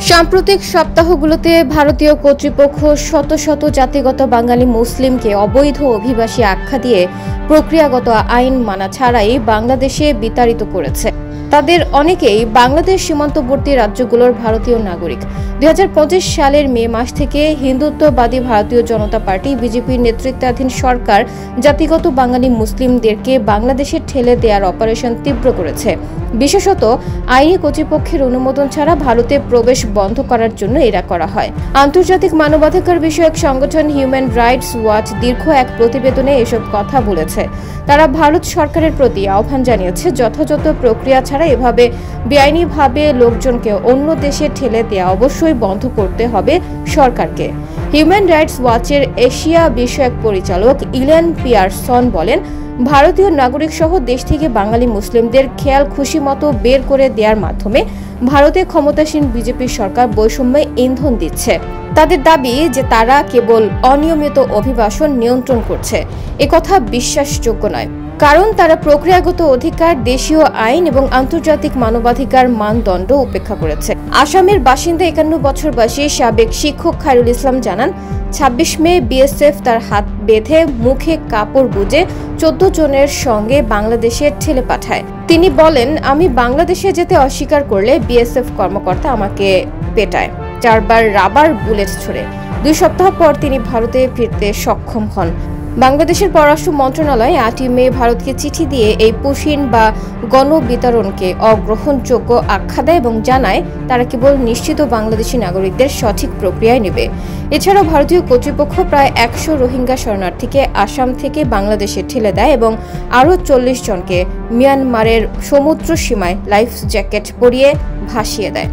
সাম্প্রতিক সপ্তাহগুলোতে ভারতীয় কর্তৃপক্ষ শত শত জাতিগত বাঙালি মুসলিমকে অবৈধ অভিবাসী আখ্যা দিয়ে প্রক্রিয়াগত আইন মানা ছাড়াই বাংলাদেশে বিতাড়িত করেছে। তাদের অনেকেই বাংলাদেশ সীমান্তবর্তী রাজ্যগুলোর ভারতীয় নাগরিক। 2025 সালের মে মাস থেকে হিন্দুত্ববাদী ভারতীয় জনতা পার্টি বিজেপির নেতৃত্বাধীন সরকার জাতিগত বাঙালি মুসলিমদেরকে বাংলাদেশে ঠেলে দেওয়ার অপারেশন তীব্র করেছে। বিশেষত আইনি কর্তৃপক্ষের অনুমোদন ছাড়া ভারতে প্রবেশ বন্ধ করার জন্য এরা করা হয়। আন্তর্জাতিক মানবাধিকার বিষয়ক সংগঠন হিউম্যান রাইটস ওয়াচ দীর্ঘ এক প্রতিবেদনে এসব কথা বলেছে। তারা ভারত সরকারের প্রতি আহ্বান জানিয়েছে, যথাযথ প্রক্রিয়া ছাড়া এভাবে বেআইনিভাবে লোকজনকে অন্য দেশে ঠেলে দেওয়া অবশ্যই বন্ধ করতে হবে সরকারকে। হিউম্যান রাইটস ওয়াচের এশিয়া বিষয়ক পরিচালক ইলেন পিয়ারসন বলেন, ভারতীয় নাগরিক সহ দেশ থেকে বাঙালি মুসলিমদের খেয়াল খুশি মতো বের করে দেওয়ার মাধ্যমে ভারতে ক্ষমতাসীন বিজেপি সরকার বৈষম্যে ইন্ধন দিচ্ছে। তাদের দাবি যে তারা কেবল অনিয়মিত অভিবাসন নিয়ন্ত্রণ করছে। একথা বিশ্বাসযোগ্য নয়, কারণ তারা প্রক্রিয়াগত অধিকার, দেশীয় আইন এবং আন্তর্জাতিক মানবাধিকার মানদণ্ড উপেক্ষা করেছে। আসামের বাসিন্দা 51 বছর বয়সী সাবেক শিক্ষক খায়রুল ইসলাম জানান, 26 মে বিএসএফ তার হাত বেঁধে মুখে কাপড় গুজে 14 জনের সঙ্গে বাংলাদেশে ঠেলে পাঠায়। তিনি বলেন, আমি বাংলাদেশে যেতে অস্বীকার করলে বিএসএফ কর্মকর্তা আমাকে পেটায়, 4 বার রাবার বুলেট ছুড়ে। 2 সপ্তাহ পর তিনি ভারতে ফিরতে সক্ষম হন। বাংলাদেশের পররাষ্ট্র মন্ত্রণালয় 8 মে ভারতকে চিঠি দিয়ে এই পুশিন বা গণবিতরণকে অগ্রহণযোগ্য আখ্যা দেয় এবং জানায় তারা কেবল নিশ্চিত বাংলাদেশি নাগরিকদের সঠিক প্রক্রিয়ায় নেবে। এছাড়াও ভারতীয় কর্তৃপক্ষ প্রায় 100 রোহিঙ্গা শরণার্থীকে আসাম থেকে বাংলাদেশে ঠেলে দেয় এবং আরও 40 জনকে মিয়ানমারের সমুদ্র সীমায় লাইফ জ্যাকেট পরিয়ে ভাসিয়ে দেয়।